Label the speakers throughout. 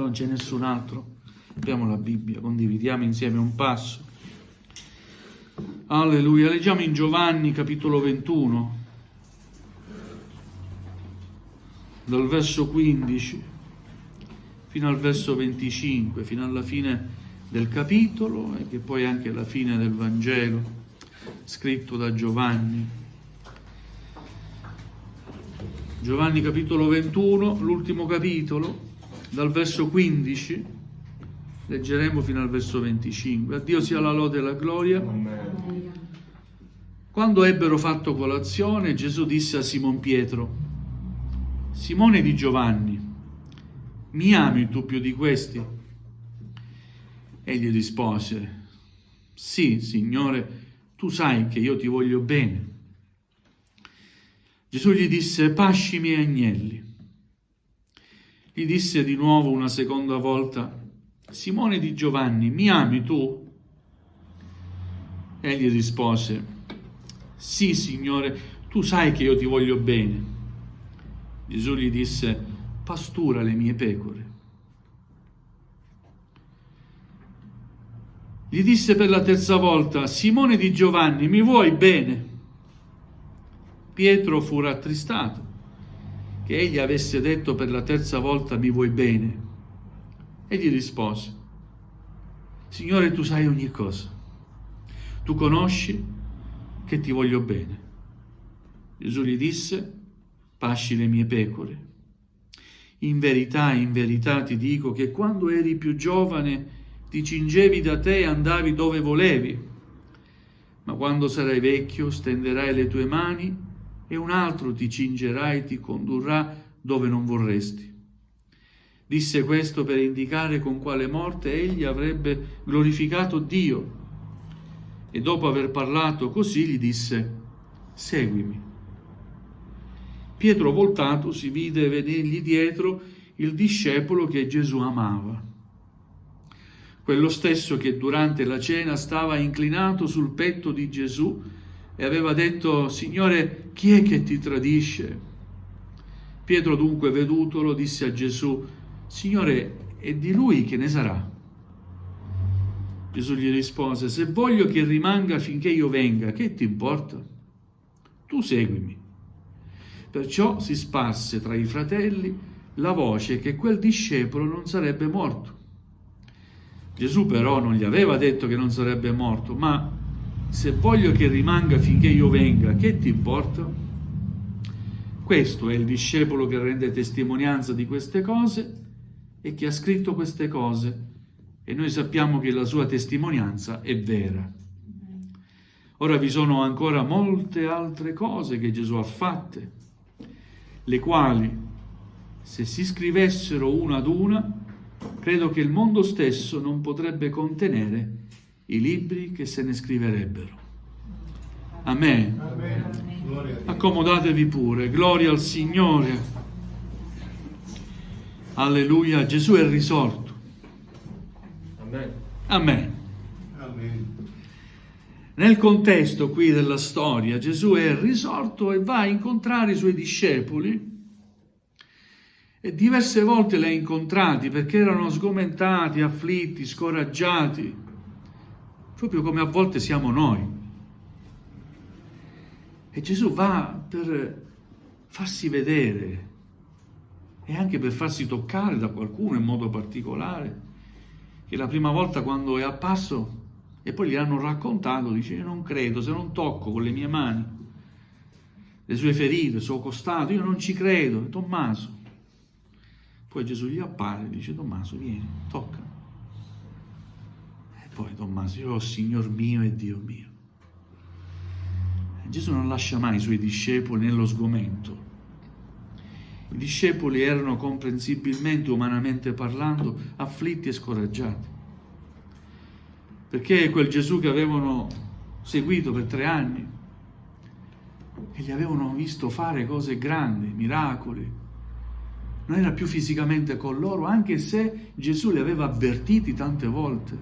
Speaker 1: se non c'è nessun altro, apriamo la Bibbia, condividiamo insieme un passo. Alleluia, leggiamo in Giovanni capitolo 21, dal verso 15 fino al verso 25, fino alla fine del capitolo e che poi anche la fine del Vangelo scritto da Giovanni. Giovanni capitolo 21, l'ultimo capitolo, dal verso 15, leggeremo fino al verso 25. A Dio sia la lode e la gloria.
Speaker 2: Amen.
Speaker 1: Quando ebbero fatto colazione, Gesù disse a Simon Pietro: Simone di Giovanni, mi ami tu più di questi? Egli rispose: Sì, Signore, tu sai che io ti voglio bene. Gesù gli disse: pasci i miei agnelli. Gli disse di nuovo una seconda volta: Simone di Giovanni, mi ami tu? Egli rispose: Sì, Signore, tu sai che io ti voglio bene. Gesù gli disse: pastura le mie pecore. Gli disse per la terza volta: Simone di Giovanni, mi vuoi bene? Pietro fu rattristato che egli avesse detto per la terza volta: mi vuoi bene? E gli rispose: Signore, tu sai ogni cosa, tu conosci che ti voglio bene. Gesù gli disse: pasci le mie pecore. In verità ti dico che quando eri più giovane ti cingevi da te e andavi dove volevi, ma quando sarai vecchio stenderai le tue mani e un altro ti cingerà e ti condurrà dove non vorresti. Disse questo per indicare con quale morte egli avrebbe glorificato Dio. E dopo aver parlato così gli disse: seguimi. Pietro, voltatosi, vide venirgli dietro il discepolo che Gesù amava, quello stesso che durante la cena stava inclinato sul petto di Gesù e aveva detto: Signore, chi è che ti tradisce? Pietro dunque, vedutolo, disse a Gesù: Signore, e di lui che ne sarà? Gesù gli rispose: se voglio che rimanga finché io venga, che ti importa? Tu seguimi. Perciò si sparse tra i fratelli la voce che quel discepolo non sarebbe morto. Gesù però non gli aveva detto che non sarebbe morto, ma se voglio che rimanga finché io venga, che ti importa? Questo è il discepolo che rende testimonianza di queste cose e che ha scritto queste cose, e noi sappiamo che la sua testimonianza è vera. Ora vi sono ancora molte altre cose che Gesù ha fatte, le quali, se si scrivessero una ad una, credo che il mondo stesso non potrebbe contenere i libri che se ne scriverebbero. Amen.
Speaker 2: Amen.
Speaker 1: Accomodatevi pure. Gloria al Signore. Alleluia. Gesù è risorto.
Speaker 2: Amen.
Speaker 1: Amen.
Speaker 2: Amen.
Speaker 1: Nel contesto qui della storia, Gesù è risorto e va a incontrare i suoi discepoli, e diverse volte li ha incontrati perché erano sgomentati, afflitti, scoraggiati, proprio come a volte siamo noi. E Gesù va per farsi vedere e anche per farsi toccare da qualcuno in modo particolare, che la prima volta quando è apparso e poi gli hanno raccontato, dice: io non credo, se non tocco con le mie mani le sue ferite, il suo costato, io non ci credo. Tommaso. Poi Gesù gli appare e dice: Tommaso, vieni, tocca. E poi Tommaso: oh Signor mio e Dio mio. E Gesù non lascia mai i suoi discepoli nello sgomento. I discepoli erano comprensibilmente, umanamente parlando, afflitti e scoraggiati, perché quel Gesù che avevano seguito per 3 anni, che gli avevano visto fare cose grandi, miracoli, non era più fisicamente con loro, anche se Gesù li aveva avvertiti tante volte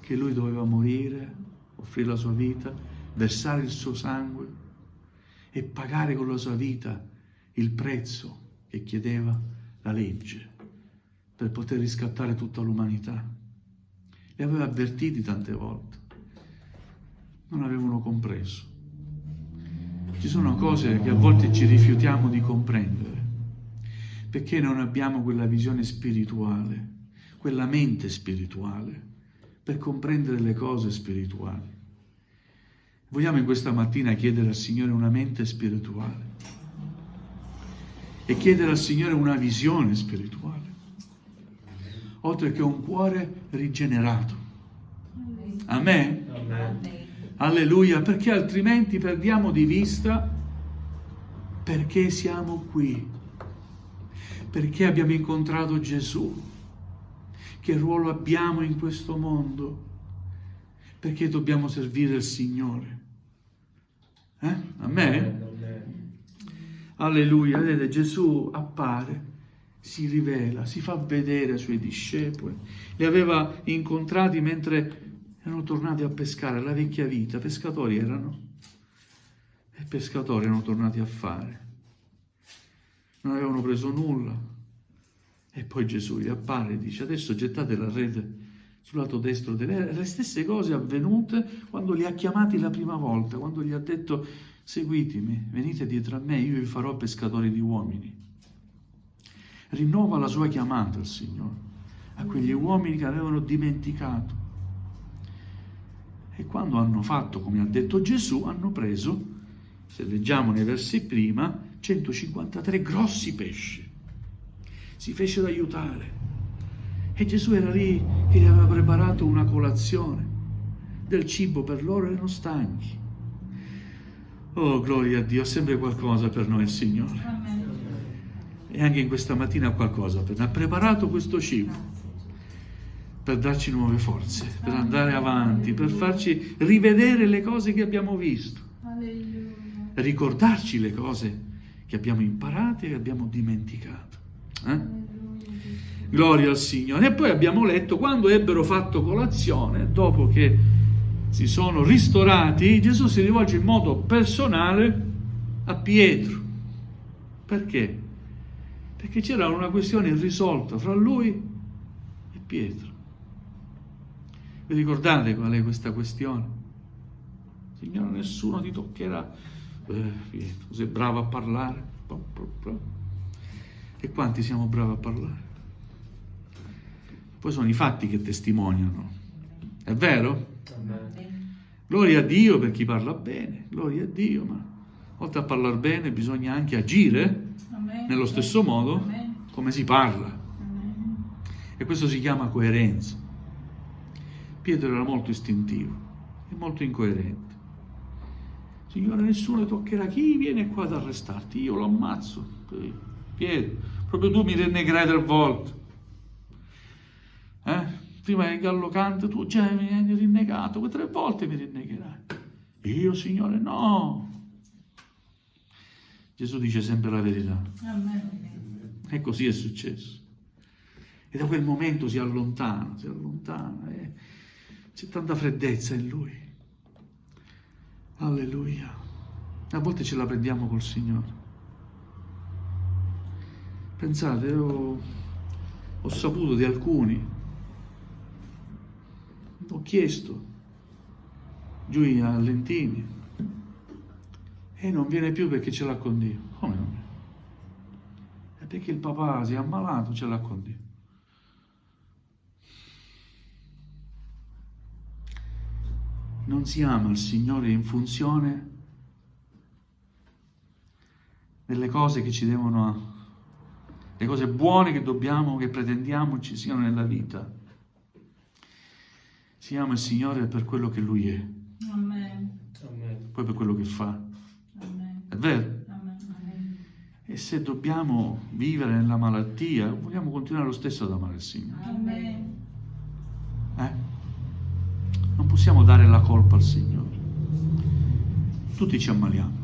Speaker 1: che lui doveva morire, offrire la sua vita, versare il suo sangue e pagare con la sua vita il prezzo che chiedeva la legge per poter riscattare tutta l'umanità. Li aveva avvertiti tante volte. Non avevano compreso. Ci sono cose che a volte ci rifiutiamo di comprendere, perché non abbiamo quella visione spirituale, quella mente spirituale, per comprendere le cose spirituali. Vogliamo in questa mattina chiedere al Signore una mente spirituale e chiedere al Signore una visione spirituale, oltre che un cuore rigenerato. Amen?
Speaker 2: Amen.
Speaker 1: Alleluia, perché altrimenti perdiamo di vista perché siamo qui, perché abbiamo incontrato Gesù, che ruolo abbiamo in questo mondo, perché dobbiamo servire il Signore. Amen? Alleluia, vedete, Gesù appare, si rivela, si fa vedere ai suoi discepoli. Li aveva incontrati mentre erano tornati a pescare, la vecchia vita, pescatori erano, e pescatori erano tornati a fare. Non avevano preso nulla. E poi Gesù gli appare e dice: adesso gettate la rete sul lato destro le stesse cose avvenute quando li ha chiamati la prima volta, quando gli ha detto: seguitemi, venite dietro a me, io vi farò pescatori di uomini. Rinnova la sua chiamata il Signore a quegli uomini che avevano dimenticato. E quando hanno fatto come ha detto Gesù, hanno preso, se leggiamo nei versi prima, 153 grossi pesci. Si fecero aiutare. E Gesù era lì che gli aveva preparato una colazione, del cibo per loro, erano stanchi. Oh, gloria a Dio, ha sempre qualcosa per noi il Signore. E anche in questa mattina ha qualcosa per noi. Ha preparato questo cibo per darci nuove forze, per andare avanti, per farci rivedere le cose che abbiamo visto, ricordarci le cose che abbiamo imparato e che abbiamo dimenticato. Gloria al Signore. E poi abbiamo letto, quando ebbero fatto colazione, dopo che si sono ristorati, Gesù si rivolge in modo personale a Pietro. Perché? Perché c'era una questione irrisolta fra lui e Pietro. Vi ricordate qual è questa questione? Signore, nessuno ti toccherà. Pietro, sei bravo a parlare. E quanti siamo bravi a parlare? Poi sono i fatti che testimoniano. È vero? Gloria a Dio per chi parla bene, gloria a Dio, ma oltre a parlare bene bisogna anche agire nello stesso modo come si parla. E questo si chiama coerenza. Pietro era molto istintivo e molto incoerente. Signore, nessuno toccherà, chi viene qua ad arrestarti? Io lo ammazzo. Pietro, proprio tu mi rinnegherai 3 volte. Prima che il gallo canta, tu già mi hai rinnegato, 3 volte mi rinnegherai. Io, Signore, no. Gesù dice sempre la verità. E così è successo. E da quel momento si allontana, e c'è tanta freddezza in lui. Alleluia. A volte ce la prendiamo col Signore. Pensate, ho saputo di alcuni, ho chiesto giù a Lentini e non viene più perché ce l'ha con Dio. Come non viene? È perché il papà si è ammalato, ce l'ha con Dio. Non si ama il Signore in funzione delle cose che ci devono, le cose buone che dobbiamo, che pretendiamo ci siano nella vita. Si ama il Signore per quello che Lui è.
Speaker 3: Amen.
Speaker 1: Poi per quello che fa.
Speaker 3: Amen.
Speaker 1: È vero?
Speaker 3: Amen.
Speaker 1: E se dobbiamo vivere nella malattia, vogliamo continuare lo stesso ad amare il Signore.
Speaker 3: Amen.
Speaker 1: Non possiamo dare la colpa al Signore. Tutti ci ammaliamo.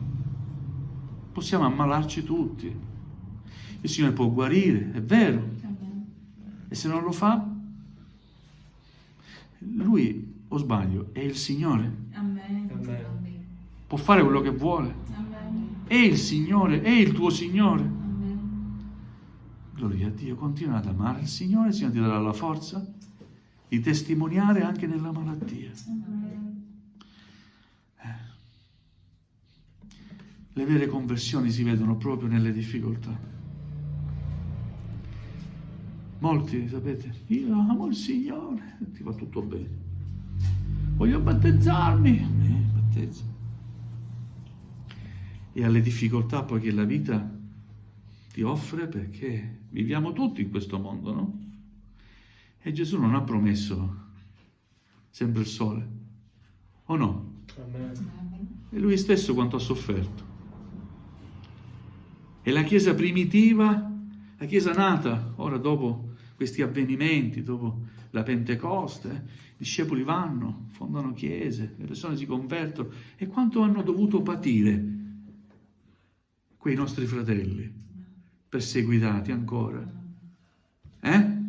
Speaker 1: Possiamo ammalarci tutti. Il Signore può guarire, è vero.
Speaker 3: Amen.
Speaker 1: E se non lo fa, Lui, o sbaglio, è il Signore.
Speaker 3: Amen.
Speaker 1: Può fare quello che vuole.
Speaker 3: Amen.
Speaker 1: È il Signore, è il tuo Signore.
Speaker 3: Amen.
Speaker 1: Gloria a Dio, continua ad amare il Signore ti darà la forza di testimoniare anche nella malattia. Le vere conversioni si vedono proprio nelle difficoltà. Molti, sapete, io amo il Signore, ti va tutto bene. Voglio battezzarmi, battezza. E alle difficoltà poi che la vita ti offre, perché viviamo tutti in questo mondo, no? E Gesù non ha promesso sempre il sole, o no? E lui stesso quanto ha sofferto. E la Chiesa primitiva, la Chiesa nata, ora dopo questi avvenimenti, dopo la Pentecoste, i discepoli vanno, fondano chiese, le persone si convertono, e quanto hanno dovuto patire quei nostri fratelli, perseguitati ancora. Hanno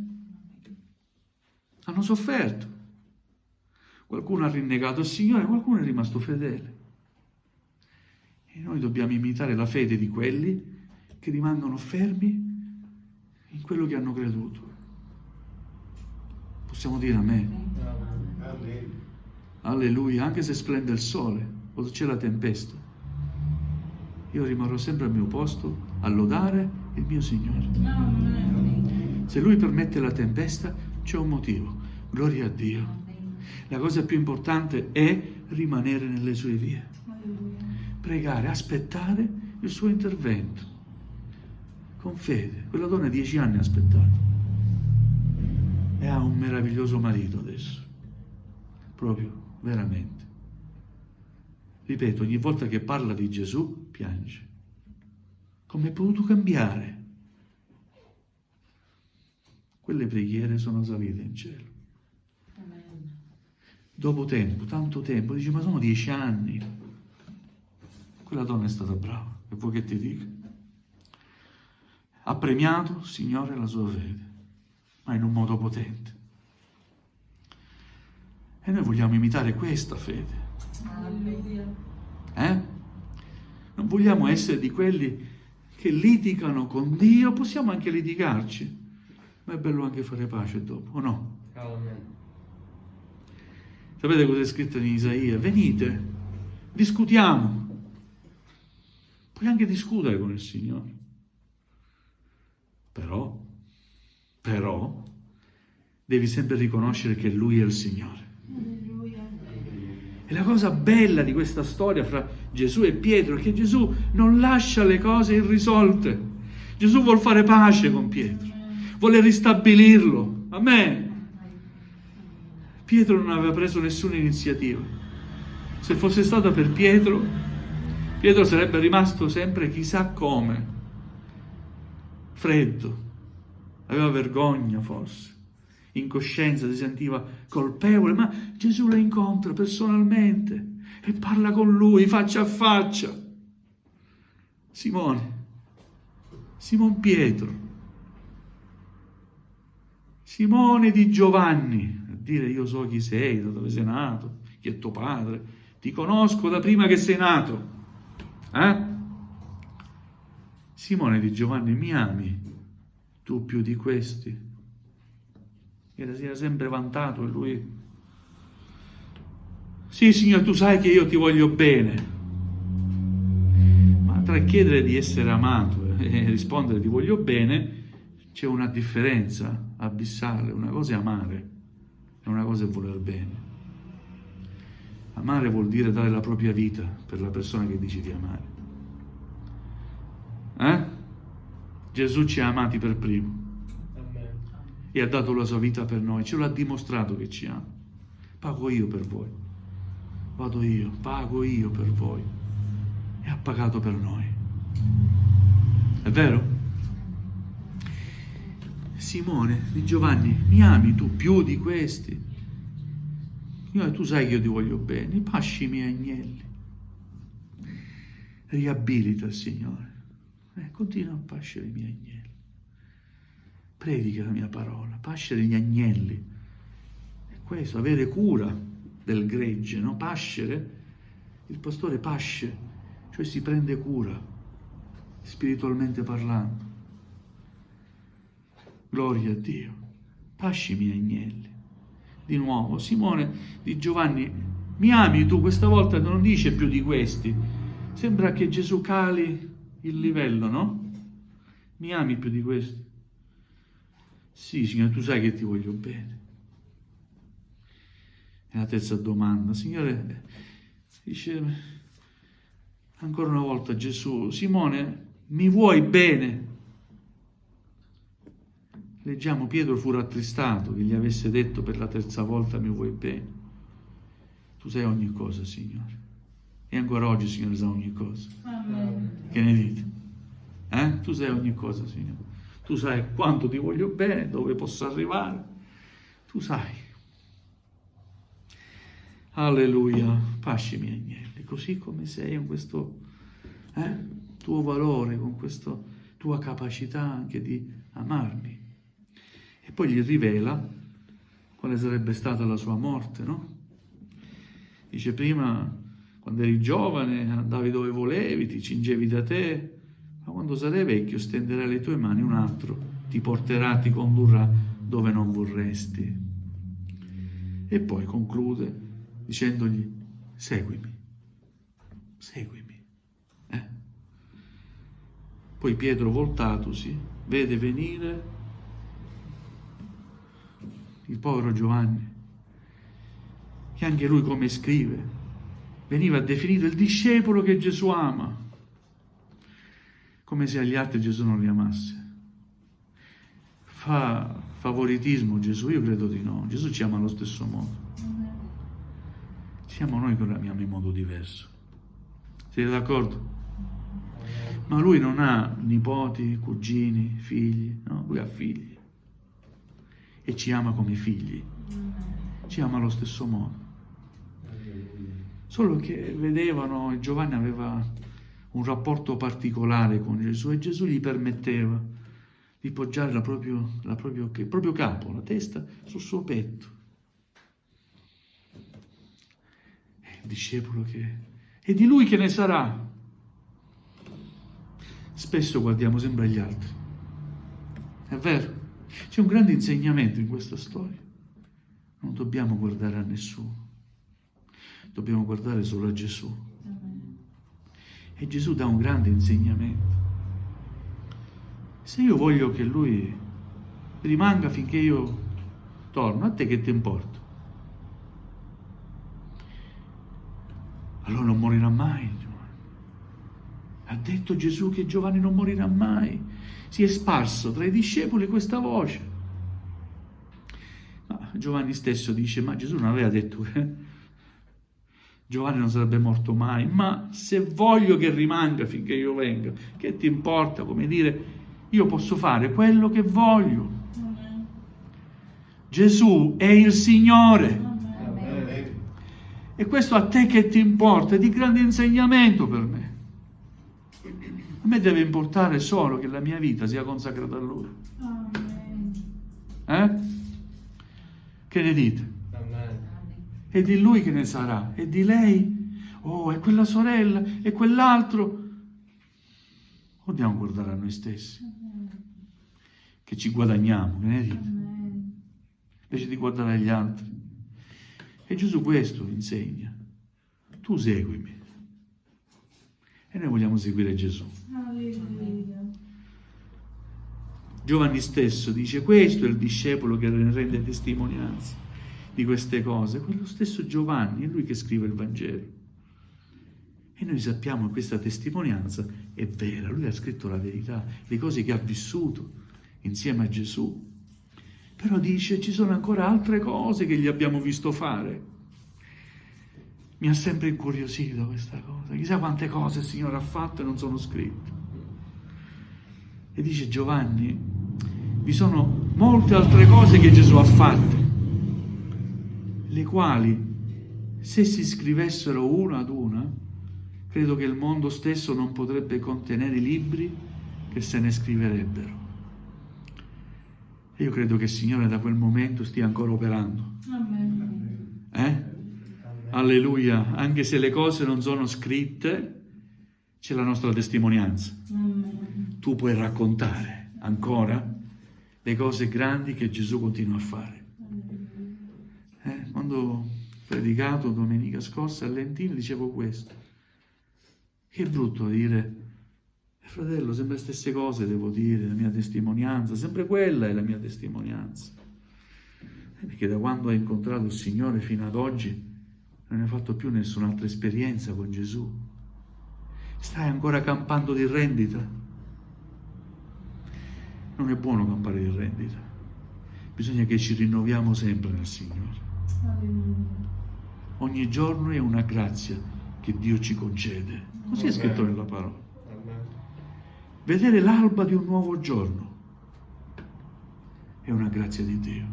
Speaker 1: sofferto. Qualcuno ha rinnegato il Signore, qualcuno è rimasto fedele. E noi dobbiamo imitare la fede di quelli che rimangono fermi in quello che hanno creduto. Possiamo dire amen.
Speaker 2: Amen.
Speaker 1: Alleluia, anche se splende il sole o c'è la tempesta, io rimarrò sempre al mio posto a lodare il mio Signore. Se Lui permette la tempesta, c'è un motivo. Gloria a Dio. La cosa più importante è rimanere nelle sue vie. Pregare, aspettare il suo intervento. Con fede. Quella donna 10 anni ha aspettato. E ha un meraviglioso marito adesso. Proprio, veramente. Ripeto, ogni volta che parla di Gesù, piange. Come è potuto cambiare? Quelle preghiere sono salite in cielo. Dopo tempo, tanto tempo, dice, ma sono 10 anni. Quella donna è stata brava, e vuoi che ti dica? Ha premiato, Signore, la sua fede, ma in un modo potente. E noi vogliamo imitare questa fede. Non vogliamo essere di quelli che litigano con Dio, possiamo anche litigarci, ma è bello anche fare pace dopo, o no?
Speaker 2: Amen.
Speaker 1: Sapete cosa è scritto in Isaia? Venite, discutiamo. Puoi anche discutere con il Signore. Però, devi sempre riconoscere che Lui è il Signore. E la cosa bella di questa storia fra Gesù e Pietro è che Gesù non lascia le cose irrisolte. Gesù vuol fare pace con Pietro, vuole ristabilirlo. Amen. Pietro non aveva preso nessuna iniziativa. Se fosse stata per Pietro sarebbe rimasto sempre chissà come, freddo, aveva vergogna forse, in coscienza si sentiva colpevole, ma Gesù la incontra personalmente e parla con lui faccia a faccia. Simon Pietro, Simone di Giovanni, a dire io so chi sei, da dove sei nato, chi è tuo padre, ti conosco da prima che sei nato. Simone di Giovanni, mi ami tu più di questi? Che si era sempre vantato e lui, sì Signore, tu sai che io ti voglio bene. Ma tra chiedere di essere amato e rispondere ti voglio bene c'è una differenza abissale. Una cosa è amare e una cosa è voler bene. Amare vuol dire dare la propria vita per la persona che dici di amare. Gesù ci ha amati per primo e ha dato la sua vita per noi, ce l'ha dimostrato che ci ama. Pago io per voi, vado io, pago io per voi, e ha pagato per noi. È vero? Simone di Giovanni, mi ami tu più di questi? Signore, tu sai che io ti voglio bene, pasci i miei agnelli. Riabilita il Signore, continua a pascere i miei agnelli. Predica la mia parola, pascere gli agnelli. È questo, avere cura del gregge, no? Pascere, il pastore pasce, cioè si prende cura, spiritualmente parlando. Gloria a Dio. Pasci miei agnelli. Di nuovo, Simone di Giovanni, mi ami tu? Questa volta non dice più di questi. Sembra che Gesù cali il livello, no? Mi ami più di questi? Sì, Signore, tu sai che ti voglio bene. E la terza domanda, Signore, dice ancora una volta Gesù, Simone, mi vuoi bene? Leggiamo, Pietro fu rattristato che gli avesse detto per la terza volta mi vuoi bene. Tu sai ogni cosa, Signore. E ancora oggi, Signore, sa ogni cosa.
Speaker 3: Amen.
Speaker 1: Che ne dite? Tu sai ogni cosa, Signore. Tu sai quanto ti voglio bene, dove posso arrivare. Tu sai. Alleluia. Pasci miei agnelli, così come sei in questo tuo valore, con questa tua capacità anche di amarmi. E poi gli rivela quale sarebbe stata la sua morte, no? Dice prima, quando eri giovane, andavi dove volevi, ti cingevi da te, ma quando sarai vecchio stenderai le tue mani, un altro ti porterà, ti condurrà dove non vorresti. E poi conclude dicendogli, seguimi, seguimi. Poi Pietro, voltatosi, vede venire il povero Giovanni, che anche lui, come scrive, veniva definito il discepolo che Gesù ama, come se agli altri Gesù non li amasse. Fa favoritismo Gesù? Io credo di no. Gesù ci ama allo stesso modo. Siamo noi che lo amiamo in modo diverso. Siete d'accordo? Ma lui non ha nipoti, cugini, figli, no? Lui ha figli. E ci ama come figli. Ci ama allo stesso modo. Solo che vedevano, Giovanni aveva un rapporto particolare con Gesù e Gesù gli permetteva di poggiare il proprio capo, la testa, sul suo petto. È il discepolo che... E di lui che ne sarà? Spesso guardiamo sempre agli altri. È vero? C'è un grande insegnamento in questa storia. Non dobbiamo guardare a nessuno. Dobbiamo guardare solo a Gesù. E Gesù dà un grande insegnamento. Se io voglio che lui rimanga finché io torno, a te che ti importa? Allora non morirà mai Giovanni. Ha detto Gesù che Giovanni non morirà mai. Si è sparso tra i discepoli questa voce. Ma Giovanni stesso dice, ma Gesù non aveva detto Giovanni non sarebbe morto mai, ma se voglio che rimanga finché io venga, che ti importa? Come dire, io posso fare quello che voglio.
Speaker 3: Amen.
Speaker 1: Gesù è il Signore.
Speaker 3: Amen.
Speaker 1: E questo a te che ti importa, è di grande insegnamento per me. A me deve importare solo che la mia vita sia consacrata a Lui.
Speaker 3: Amen.
Speaker 1: Che ne dite?
Speaker 2: Amen.
Speaker 1: E di Lui che ne sarà? E di lei? Oh, e quella sorella? E quell'altro? O dobbiamo guardare a noi stessi? Che ci guadagniamo, che ne dite?
Speaker 3: Amen.
Speaker 1: Invece di guardare agli altri. E Gesù questo insegna. Tu seguimi. E noi vogliamo seguire Gesù.
Speaker 3: Alleluia.
Speaker 1: Giovanni stesso dice, questo è il discepolo che rende testimonianza di queste cose. Quello stesso Giovanni, è lui che scrive il Vangelo. E noi sappiamo che questa testimonianza è vera. Lui ha scritto la verità, le cose che ha vissuto insieme a Gesù. Però dice, ci sono ancora altre cose che gli abbiamo visto fare. Mi ha sempre incuriosito questa cosa. Chissà quante cose il Signore ha fatto e non sono scritte. E dice Giovanni, vi sono molte altre cose che Gesù ha fatto, le quali, se si scrivessero una ad una, credo che il mondo stesso non potrebbe contenere i libri che se ne scriverebbero. E io credo che il Signore da quel momento stia ancora operando.
Speaker 3: Amen.
Speaker 1: Alleluia, anche se le cose non sono scritte, c'è la nostra testimonianza.
Speaker 3: Amen.
Speaker 1: Tu puoi raccontare ancora le cose grandi che Gesù continua a fare. Quando ho predicato domenica scorsa a Lentini dicevo questo. Che è brutto dire, fratello, sempre le stesse cose devo dire, la mia testimonianza, sempre quella è la mia testimonianza. Perché da quando hai incontrato il Signore fino ad oggi non hai fatto più nessun'altra esperienza con Gesù. Stai ancora campando di rendita. Non è buono campare di rendita. Bisogna che ci rinnoviamo sempre nel Signore. Ogni giorno è una grazia che Dio ci concede. Così è scritto nella parola. Vedere l'alba di un nuovo giorno è una grazia di Dio.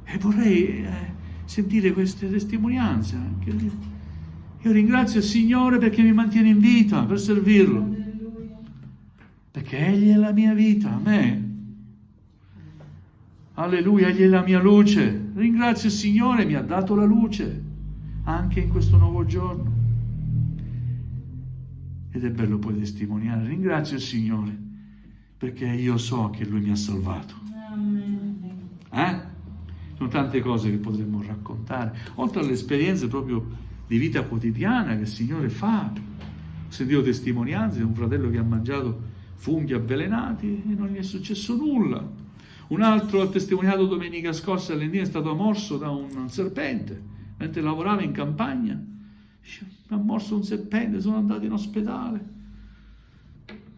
Speaker 1: E vorrei sentire queste testimonianze anche. Io ringrazio il Signore perché mi mantiene in vita per servirlo. Perché Egli è la mia vita, amen. Alleluia, Egli è la mia luce. Ringrazio il Signore, mi ha dato la luce anche in questo nuovo giorno. Ed è bello poi testimoniare. Ringrazio il Signore perché io so che Lui mi ha salvato. Sono tante cose che potremmo raccontare, oltre alle esperienze proprio di vita quotidiana che il Signore fa. Ho sentito testimonianze di un fratello che ha mangiato funghi avvelenati e non gli è successo nulla. Un altro ha testimoniato domenica scorsa all'Endina, è stato morso da un serpente mentre lavorava in campagna. Dice, mi ha morso un serpente, sono andato in ospedale.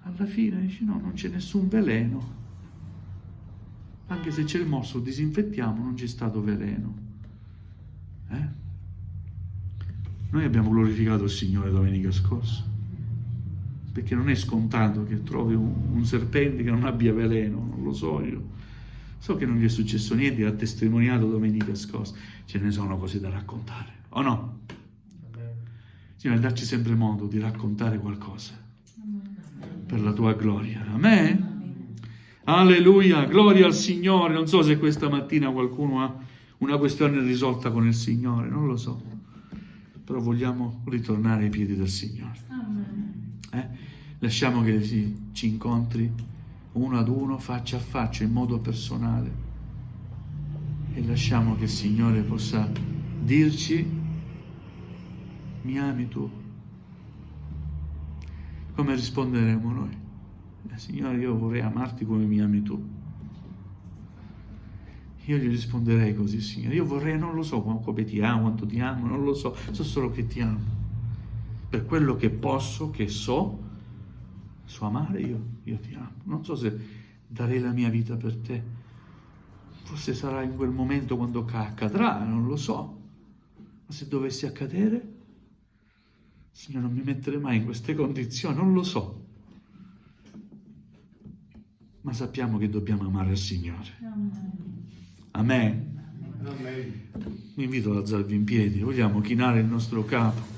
Speaker 1: Alla fine dice, no, non c'è nessun veleno. Anche se c'è il morso, disinfettiamo, non c'è stato veleno. Noi abbiamo glorificato il Signore domenica scorsa, perché non è scontato che trovi un serpente che non abbia veleno, non lo so io. So che non gli è successo niente, ha testimoniato domenica scorsa. Ce ne sono cose da raccontare, o no? Signore, darci sempre modo di raccontare qualcosa per la tua gloria. Amen? Alleluia, gloria al Signore. Non so se questa mattina qualcuno ha una questione risolta con il Signore, non lo so, però vogliamo ritornare ai piedi del Signore. Lasciamo che ci incontri uno ad uno, faccia a faccia, in modo personale, e lasciamo che il Signore possa dirci: mi ami tu? Come risponderemo noi? Signore, io vorrei amarti come mi ami tu. Io gli risponderei così: Signore, io vorrei, non lo so come ti amo, quanto ti amo, non lo so solo che ti amo. Per quello che posso, che so amare, io ti amo. Non so se darei la mia vita per te. Forse sarà in quel momento quando accadrà, non lo so. Ma se dovesse accadere, Signore, non mi metterei mai in queste condizioni, non lo so. Ma sappiamo che dobbiamo amare il Signore. Amen.
Speaker 2: Amen.
Speaker 1: Vi invito ad alzarvi in piedi, vogliamo chinare il nostro capo.